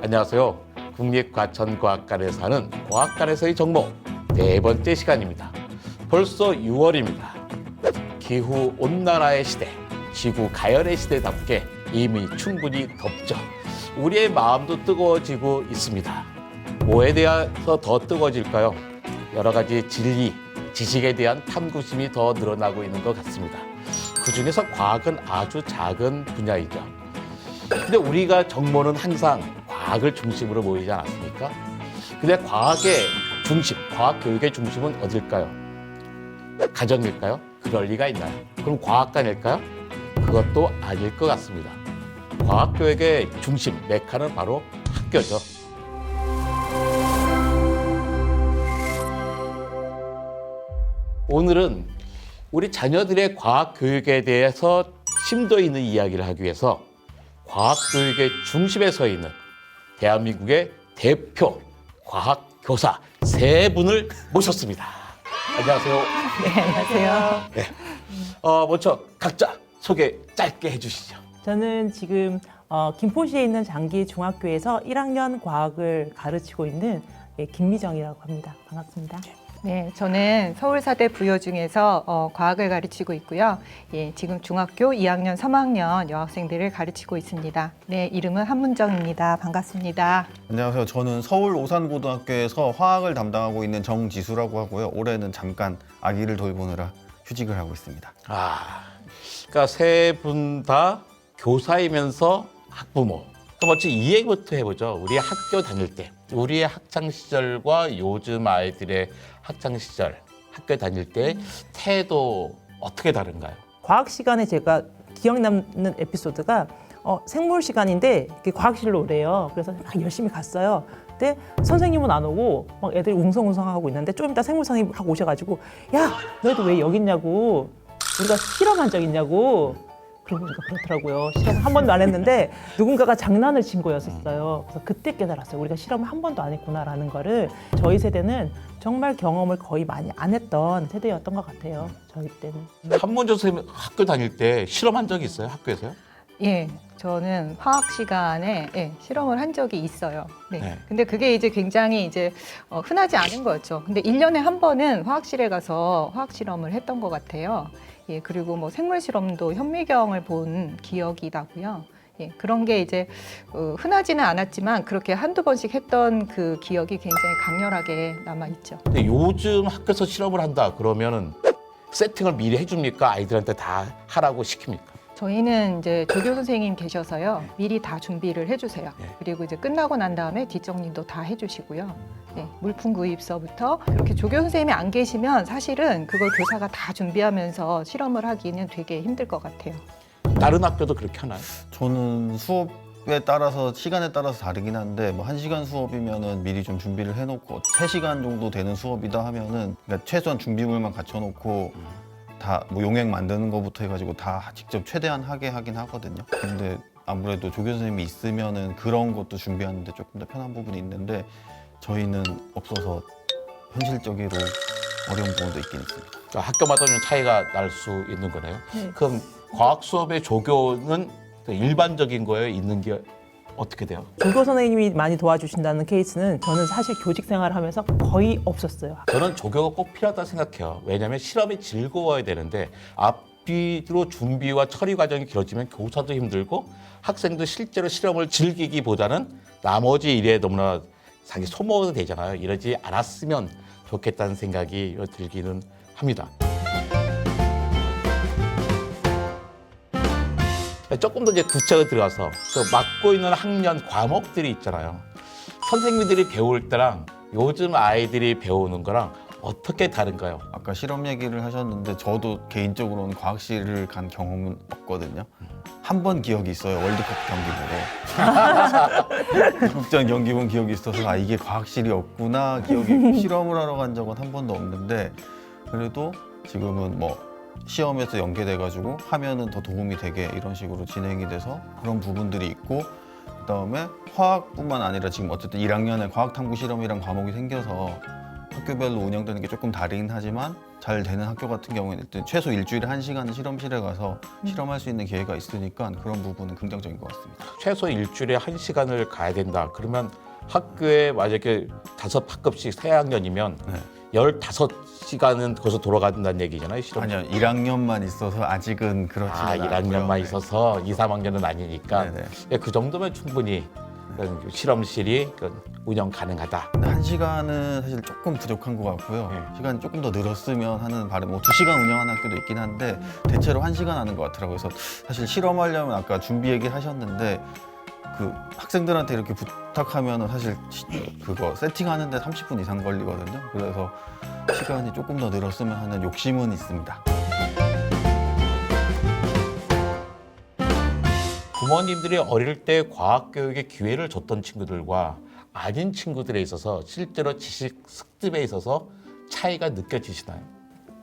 안녕하세요. 국립과천과학관에서 하는 과학관에서의 정보 네 번째 시간입니다. 벌써 6월입니다. 기후 온난화의 시대, 지구 가열의 시대답게 이미 충분히 덥죠. 우리의 마음도 뜨거워지고 있습니다. 뭐에 대해서 더 뜨거워질까요? 여러 가지 진리, 지식에 대한 탐구심이 더 늘어나고 있는 것 같습니다. 그중에서 과학은 아주 작은 분야이죠. 근데 우리가 정보는 항상 과학을 중심으로 모이지 않았습니까? 근데 과학의 중심, 과학 교육의 중심은 어딜까요? 가정일까요? 그럴 리가 있나요? 그럼 과학관일까요? 그것도 아닐 것 같습니다. 과학 교육의 중심, 메카는 바로 학교죠. 오늘은 우리 자녀들의 과학 교육에 대해서 심도 있는 이야기를 하기 위해서 과학 교육의 중심에 서 있는 대한민국의 대표 과학 교사 세 분을 모셨습니다. 안녕하세요. 네, 안녕하세요. 네. 먼저 각자 소개 짧게 해주시죠. 저는 지금 김포시에 있는 장기 중학교에서 1학년 과학을 가르치고 있는 김미정이라고 합니다. 반갑습니다. 네, 저는 서울사대 부여중에서 과학을 가르치고 있고요. 예, 지금 중학교 2학년, 3학년 여학생들을 가르치고 있습니다. 네, 이름은 한문정입니다. 반갑습니다. 안녕하세요. 저는 서울 오산고등학교에서 화학을 담당하고 있는 정지수라고 하고요. 올해는 잠깐 아기를 돌보느라 휴직을 하고 있습니다. 그러니까 세 분 다 교사이면서 학부모. 그럼 먼저 이 얘기부터 해보죠. 우리 학교 다닐 때, 우리의 학창 시절과 요즘 아이들의 학창 시절, 학교 다닐 때 태도 어떻게 다른가요? 과학 시간에 제가 기억 남는 에피소드가 생물 시간인데 이렇게 과학실로 오래요. 그래서 막 열심히 갔어요. 근데 선생님은 안 오고 막 애들이 웅성웅성하고 있는데 좀 이따 생물 선생님 막 오셔가지고 야, 너희들 왜 여기 있냐고, 우리가 실험한 적 있냐고. 그러고 보니까 그렇더라고요. 실험 한 번도 안 했는데 누군가가 장난을 친 거였었어요. 그래서 그때 깨달았어요. 우리가 실험을 한 번도 안 했구나라는 거를. 저희 세대는 정말 경험을 거의 많이 안 했던 세대였던 것 같아요. 저희 때는. 한문조 선생님 학교 다닐 때 실험한 적이 있어요? 학교에서요? 예, 저는 화학 시간에 실험을 한 적이 있어요. 네. 네. 근데 그게 이제 굉장히 이제 흔하지 않은 거였죠. 근데 1년에 한 번은 화학실에 가서 화학 실험을 했던 것 같아요. 예, 그리고 뭐 생물 실험도 현미경을 본 기억이 나고요. 예, 그런 게 이제 흔하지는 않았지만 그렇게 한두 번씩 했던 그 기억이 굉장히 강렬하게 남아있죠. 근데 요즘 학교에서 실험을 한다 그러면은 세팅을 미리 해줍니까? 아이들한테 다 하라고 시킵니까? 저희는 이제 조교 선생님 계셔서요. 미리 다 준비를 해주세요. 네. 그리고 이제 끝나고 난 다음에 뒷정리도 다 해주시고요. 네, 물품 구입서부터 그렇게 조교 선생님이 안 계시면 사실은 그걸 교사가 다 준비하면서 실험을 하기는 되게 힘들 것 같아요. 다른 학교도 그렇게 하나요? 저는 수업에 따라서 시간에 따라서 다르긴 한데 뭐 1시간 수업이면은 미리 좀 준비를 해놓고 3시간 정도 되는 수업이다 하면은 그러니까 최소한 준비물만 갖춰놓고 다 뭐 용액 만드는 거부터 해가지고 다 직접 최대한 하게 하긴 하거든요. 근데 아무래도 조교 선생님이 있으면은 그런 것도 준비하는데 조금 더 편한 부분이 있는데 저희는 없어서 현실적으로 어려운 부분도 있긴 있습니다. 그러니까 학교마다 좀 차이가 날 수 있는 거네요. 네. 그럼 과학 수업의 조교는 일반적인 거에 있는 게 어떻게 돼요? 조교 선생님이 많이 도와주신다는 케이스는 저는 사실 교직 생활을 하면서 거의 없었어요. 저는 조교가 꼭 필요하다 생각해요. 왜냐하면 실험이 즐거워야 되는데 앞뒤로 준비와 처리 과정이 길어지면 교사도 힘들고 학생도 실제로 실험을 즐기기보다는 나머지 일에 너무나 자기 소모가 되잖아요. 이러지 않았으면 좋겠다는 생각이 들기는 합니다. 조금 더 이제 구체적으로 들어가서 그 맡고 있는 학년 과목들이 있잖아요. 선생님들이 배울 때랑 요즘 아이들이 배우는 거랑 어떻게 다른가요? 아까 실험 얘기를 하셨는데 저도 개인적으로는 과학실을 간 경험은 없거든요. 한 번 기억이 있어요. 월드컵 경기 보고. 국전 경기 본 기억이 있어서 이게 과학실이 없구나 기억이. 실험을 하러 간 적은 한 번도 없는데 그래도 지금은 뭐 시험에서 연계돼가지고 하면은 더 도움이 되게 이런 식으로 진행이 돼서 그런 부분들이 있고 그다음에 화학뿐만 아니라 지금 어쨌든 1학년에 과학탐구 실험이란 과목이 생겨서 학교별로 운영되는 게 조금 다르긴 하지만 잘 되는 학교 같은 경우에는 일단 최소 일주일에 1시간은 실험실에 가서 실험할 수 있는 기회가 있으니까 그런 부분은 긍정적인 것 같습니다. 최소 일주일에 1시간을 가야 된다. 그러면 학교에 만약에 5학급씩 3학년이면 네. 15시간은 거기서 돌아간다는 얘기잖아요. 실험. 아니요, 1학년만 있어서 아직은 그렇지는 아, 않고요. 1학년만 네. 있어서 2, 3학년은 아니니까 네네. 예, 그 정도면 충분히 그 실험실이 그 운영 가능하다. 1시간은 사실 조금 부족한 것 같고요. 네. 시간이 조금 더 늘었으면 하는 바람. 뭐 2시간 운영하는 학교도 있긴 한데 대체로 1시간 하는 것 같더라고요. 그래서 사실 실험하려면 아까 준비 얘기 하셨는데 그 학생들한테 이렇게 부탁하면 사실 그거 세팅하는데 30분 이상 걸리거든요. 그래서 시간이 조금 더 늘었으면 하는 욕심은 있습니다. 부모님들이 어릴 때 과학 교육에 기회를 줬던 친구들과 아닌 친구들에 있어서 실제로 지식 습득에 있어서 차이가 느껴지시나요?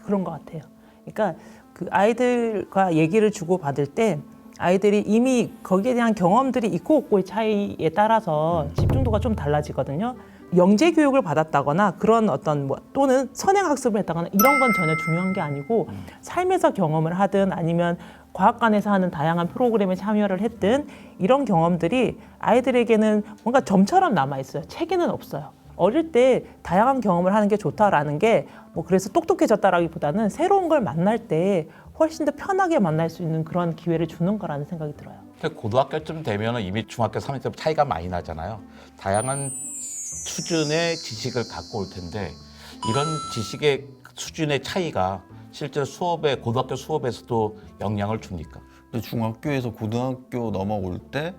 그런 것 같아요. 그러니까 그 아이들과 얘기를 주고 받을 때 아이들이 이미 거기에 대한 경험들이 있고 없고의 차이에 따라서 집중도가 좀 달라지거든요. 영재 교육을 받았다거나 그런 어떤 뭐 또는 선행 학습을 했다거나 이런 건 전혀 중요한 게 아니고 삶에서 경험을 하든 아니면 과학관에서 하는 다양한 프로그램에 참여를 했든 이런 경험들이 아이들에게는 뭔가 점처럼 남아 있어요. 책에는 없어요. 어릴 때 다양한 경험을 하는 게 좋다라는 게 뭐 그래서 똑똑해졌다라기보다는 새로운 걸 만날 때 훨씬 더 편하게 만날 수 있는 그런 기회를 주는 거라는 생각이 들어요. 근데 고등학교쯤 되면 이미 중학교 3학년 때 차이가 많이 나잖아요. 다양한 수준의 지식을 갖고 올 텐데 이런 지식의 수준의 차이가 실제로 수업에 고등학교 수업에서도 영향을 줍니까? 근데 중학교에서 고등학교 넘어올 때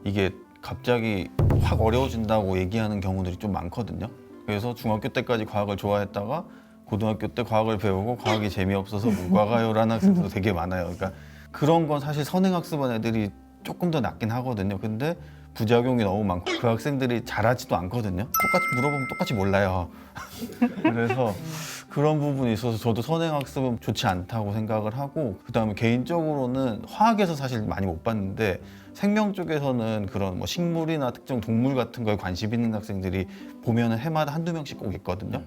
이게 갑자기 확 어려워진다고 얘기하는 경우들이 좀 많거든요. 그래서 중학교 때까지 과학을 좋아했다가 고등학교 때 과학을 배우고 과학이 재미없어서 문과가요라는 학생도 되게 많아요. 그러니까 그런 건 사실 선행학습한 애들이 조금 더 낫긴 하거든요. 근데 부작용이 너무 많고 그 학생들이 잘하지도 않거든요. 똑같이 물어보면 똑같이 몰라요. 그래서 그런 부분이 있어서 저도 선행학습은 좋지 않다고 생각을 하고 그다음에 개인적으로는 화학에서 사실 많이 못 봤는데 생명 쪽에서는 그런 뭐 식물이나 특정 동물 같은 거에 관심 있는 학생들이 보면은 해마다 한두 명씩 꼭 있거든요.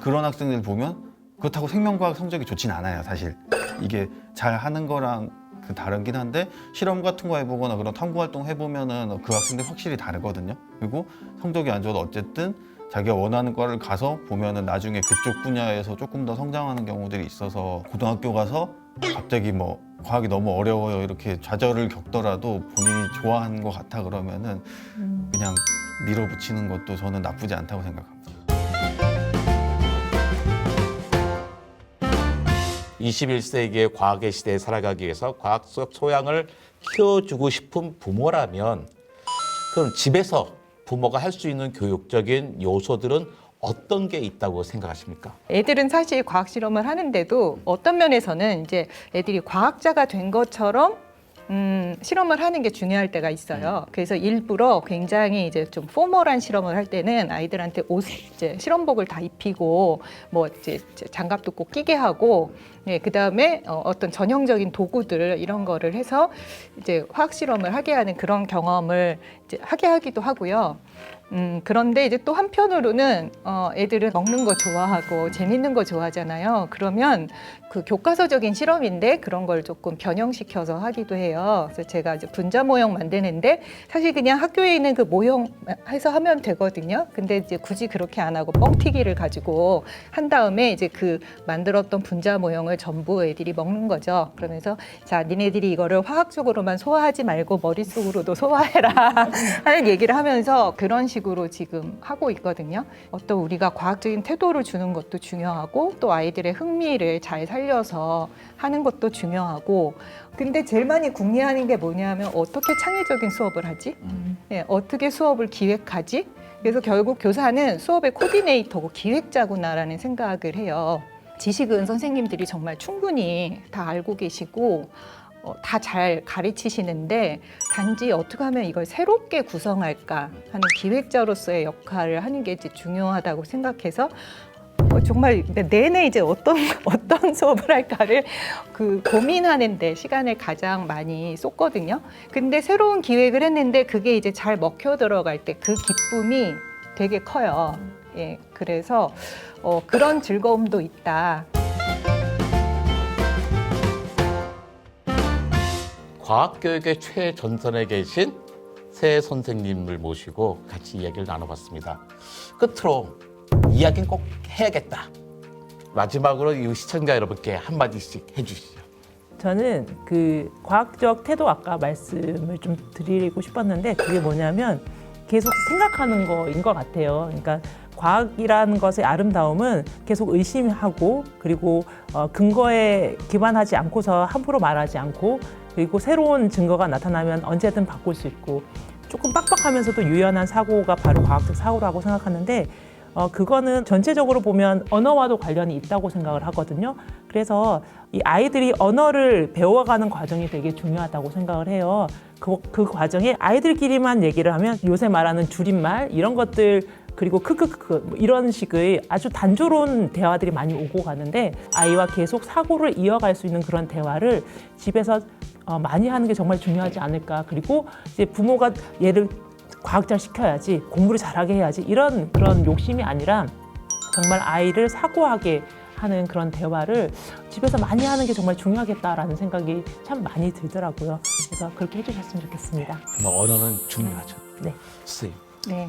그런 학생들 보면 그렇다고 생명과학 성적이 좋진 않아요, 사실. 이게 잘 하는 거랑 다르긴 한데 실험 같은 거 해보거나 그런 탐구 활동 해보면은 그 학생들 확실히 다르거든요. 그리고 성적이 안 좋아도 어쨌든 자기가 원하는 과를 가서 보면은 나중에 그쪽 분야에서 조금 더 성장하는 경우들이 있어서 고등학교 가서 갑자기 뭐 과학이 너무 어려워요 이렇게 좌절을 겪더라도 본인이 좋아하는 것 같아 그러면은 그냥 밀어붙이는 것도 저는 나쁘지 않다고 생각합니다. 21세기의 과학의 시대에 살아가기 위해서 과학적 소양을 키워주고 싶은 부모라면 그럼 집에서 부모가 할 수 있는 교육적인 요소들은 어떤 게 있다고 생각하십니까? 애들은 사실 과학 실험을 하는데도 어떤 면에서는 이제 애들이 과학자가 된 것처럼 실험을 하는 게 중요할 때가 있어요. 그래서 일부러 굉장히 이제 좀 포멀한 실험을 할 때는 아이들한테 이제 실험복을 다 입히고 뭐 이제 장갑도 꼭 끼게 하고 그 다음에 어떤 전형적인 도구들 이런 거를 해서 이제 화학 실험을 하게 하는 그런 경험을 이제 하게 하기도 하고요. 그런데 이제 또 한편으로는 애들은 먹는 거 좋아하고 재밌는 거 좋아하잖아요. 그러면 그 교과서적인 실험인데 그런 걸 조금 변형시켜서 하기도 해요. 그래서 제가 이제 분자 모형 만드는데 사실 그냥 학교에 있는 그 모형 해서 하면 되거든요. 근데 이제 굳이 그렇게 안 하고 뻥튀기를 가지고 한 다음에 이제 그 만들었던 분자 모형을 전부 애들이 먹는 거죠. 그러면서 자, 니네들이 이거를 화학적으로만 소화하지 말고 머릿속으로도 소화해라 하는 얘기를 하면서 그런 식으로 지금 하고 있거든요. 어떤 우리가 과학적인 태도를 주는 것도 중요하고 또 아이들의 흥미를 잘 살려서 하는 것도 중요하고 근데 제일 많이 궁리하는 게 뭐냐면 어떻게 창의적인 수업을 하지? 네, 어떻게 수업을 기획하지? 그래서 결국 교사는 수업의 코디네이터고 기획자구나라는 생각을 해요. 지식은 선생님들이 정말 충분히 다 알고 계시고 다 잘 가르치시는데 단지 어떻게 하면 이걸 새롭게 구성할까 하는 기획자로서의 역할을 하는 게 이제 중요하다고 생각해서 정말 내내 이제 어떤 수업을 할까를 그 고민하는데 시간을 가장 많이 쏟거든요. 근데 새로운 기획을 했는데 그게 이제 잘 먹혀 들어갈 때 그 기쁨이 되게 커요. 예, 그래서 그런 즐거움도 있다. 과학교육의 최전선에 계신 새 선생님을 모시고 같이 이야기를 나눠봤습니다. 끝으로 이야기는 꼭 해야겠다. 마지막으로 이 시청자 여러분께 한마디씩 해주시죠. 저는 그 과학적 태도 아까 말씀을 좀 드리고 싶었는데 그게 뭐냐면 계속 생각하는 거인 것 같아요. 그러니까 과학이라는 것의 아름다움은 계속 의심하고 그리고 근거에 기반하지 않고서 함부로 말하지 않고 그리고 새로운 증거가 나타나면 언제든 바꿀 수 있고 조금 빡빡하면서도 유연한 사고가 바로 과학적 사고라고 생각하는데 그거는 전체적으로 보면 언어와도 관련이 있다고 생각을 하거든요. 그래서 이 아이들이 언어를 배워가는 과정이 되게 중요하다고 생각을 해요. 그 과정에 아이들끼리만 얘기를 하면 요새 말하는 줄임말 이런 것들 그리고 크크크크 뭐 이런 식의 아주 단조로운 대화들이 많이 오고 가는데 아이와 계속 사고를 이어갈 수 있는 그런 대화를 집에서 많이 하는 게 정말 중요하지 않을까. 그리고 이제 부모가 얘를 과학자 시켜야지 공부를 잘하게 해야지 이런 그런 욕심이 아니라 정말 아이를 사고하게 하는 그런 대화를 집에서 많이 하는 게 정말 중요하겠다라는 생각이 참 많이 들더라고요. 그래서 그렇게 해주셨으면 좋겠습니다. 정말 언어는 중요하죠. 네. 선생님. 네.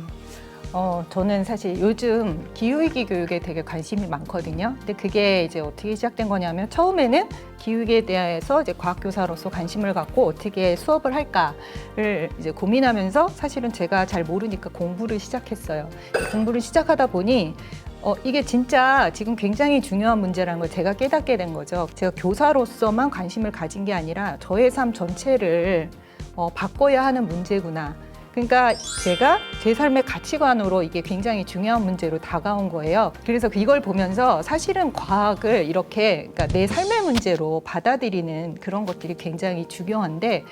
저는 사실 요즘 기후위기 교육에 되게 관심이 많거든요. 근데 그게 이제 어떻게 시작된 거냐면 처음에는 기후위기에 대해서 이제 과학교사로서 관심을 갖고 어떻게 수업을 할까를 이제 고민하면서 사실은 제가 잘 모르니까 공부를 시작했어요. 공부를 시작하다 보니 이게 진짜 지금 굉장히 중요한 문제라는 걸 제가 깨닫게 된 거죠. 제가 교사로서만 관심을 가진 게 아니라 저의 삶 전체를 바꿔야 하는 문제구나. 그러니까 제가 제 삶의 가치관으로 이게 굉장히 중요한 문제로 다가온 거예요. 그래서 이걸 보면서 사실은 과학을 이렇게 그러니까 내 삶의 문제로 받아들이는 그런 것들이 굉장히 중요한데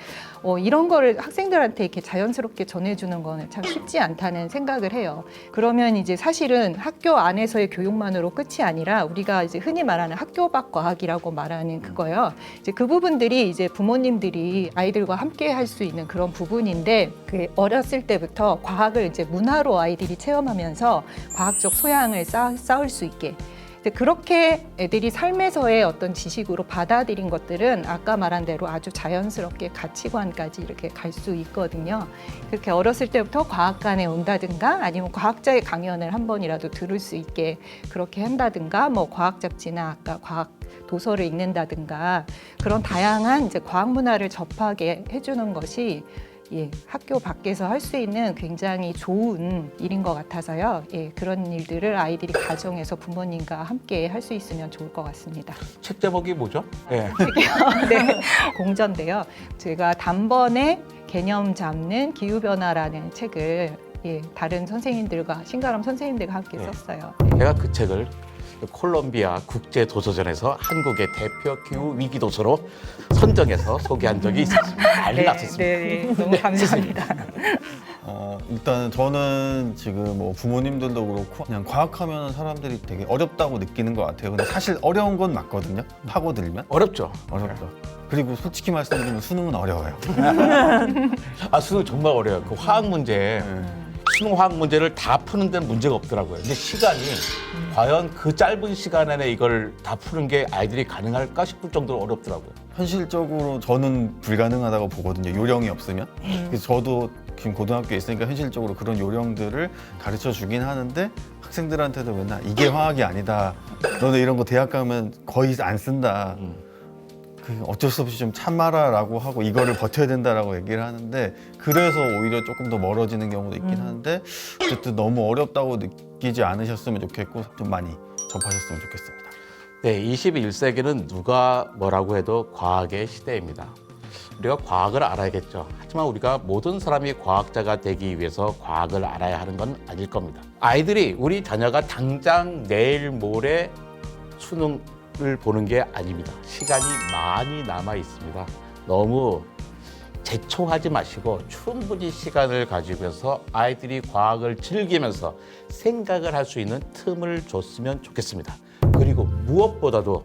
이런 거를 학생들한테 이렇게 자연스럽게 전해주는 거는 참 쉽지 않다는 생각을 해요. 그러면 이제 사실은 학교 안에서의 교육만으로 끝이 아니라 우리가 이제 흔히 말하는 학교 밖 과학이라고 말하는 그거요. 이제 그 부분들이 이제 부모님들이 아이들과 함께 할 수 있는 그런 부분인데 그 어렸을 때부터 과학을 이제 문화로 아이들이 체험하면서 과학적 소양을 쌓을 수 있게 그렇게 애들이 삶에서의 어떤 지식으로 받아들인 것들은 아까 말한 대로 아주 자연스럽게 가치관까지 이렇게 갈 수 있거든요. 그렇게 어렸을 때부터 과학관에 온다든가 아니면 과학자의 강연을 한 번이라도 들을 수 있게 그렇게 한다든가 뭐 과학 잡지나 아까 과학 도서를 읽는다든가 그런 다양한 이제 과학 문화를 접하게 해주는 것이 학교 밖에서 할 수 있는 굉장히 좋은 일인 것 같아서요. 그런 일들을 아이들이 가정에서 부모님과 함께 할 수 있으면 좋을 것 같습니다. 책 제목이 뭐죠? 네. 네, 공전인데요. 제가 단번에 개념 잡는 기후변화라는 책을 다른 선생님들과 신가람 선생님들과 함께 썼어요. 제가 그 책을 콜롬비아 국제도서전에서 한국의 대표 기후 위기 도서로 선정해서 소개한 적이 있었습니다. 난리 났었습니다. 네, 너무 감사합니다. 일단 저는 지금 뭐 부모님들도 그렇고 그냥 과학하면 사람들이 되게 어렵다고 느끼는 것 같아요. 근데 사실 어려운 건 맞거든요. 파고들면 어렵죠. 어렵죠. 그리고 솔직히 말씀드리면 수능은 어려워요. 수능 정말 어려워요. 그 화학 문제. 수능 화학 문제를 다 푸는 데는 문제가 없더라고요. 근데 시간이 과연 그 짧은 시간 안에 이걸 다 푸는 게 아이들이 가능할까 싶을 정도로 어렵더라고요. 현실적으로 저는 불가능하다고 보거든요. 요령이 없으면. 그래서 저도 지금 고등학교에 있으니까 현실적으로 그런 요령들을 가르쳐 주긴 하는데 학생들한테도 맨날 이게 화학이 아니다. 너네 이런 거 대학 가면 거의 안 쓴다. 어쩔 수 없이 좀 참아라라고 하고 이거를 버텨야 된다라고 얘기를 하는데 그래서 오히려 조금 더 멀어지는 경우도 있긴 하는데 어쨌든 너무 어렵다고 느끼지 않으셨으면 좋겠고 좀 많이 접하셨으면 좋겠습니다. 네, 21세기는 누가 뭐라고 해도 과학의 시대입니다. 우리가 과학을 알아야겠죠. 하지만 우리가 모든 사람이 과학자가 되기 위해서 과학을 알아야 하는 건 아닐 겁니다. 아이들이 우리 자녀가 당장 내일 모레 수능 을 보는 게 아닙니다. 시간이 많이 남아 있습니다. 너무 재촉하지 마시고 충분히 시간을 가지고서 아이들이 과학을 즐기면서 생각을 할 수 있는 틈을 줬으면 좋겠습니다. 그리고 무엇보다도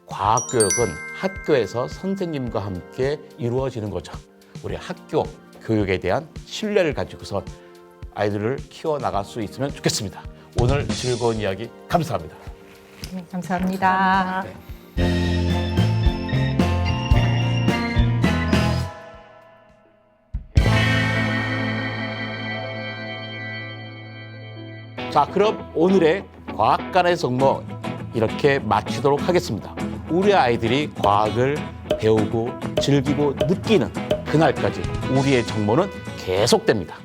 과학교육은 학교에서 선생님과 함께 이루어지는 거죠. 우리 학교 교육에 대한 신뢰를 가지고서 아이들을 키워나갈 수 있으면 좋겠습니다. 오늘 즐거운 이야기 감사합니다. 감사합니다. 자, 그럼 오늘의 과학간의 정모 이렇게 마치도록 하겠습니다. 우리 아이들이 과학을 배우고 즐기고 느끼는 그날까지 우리의 정모는 계속됩니다.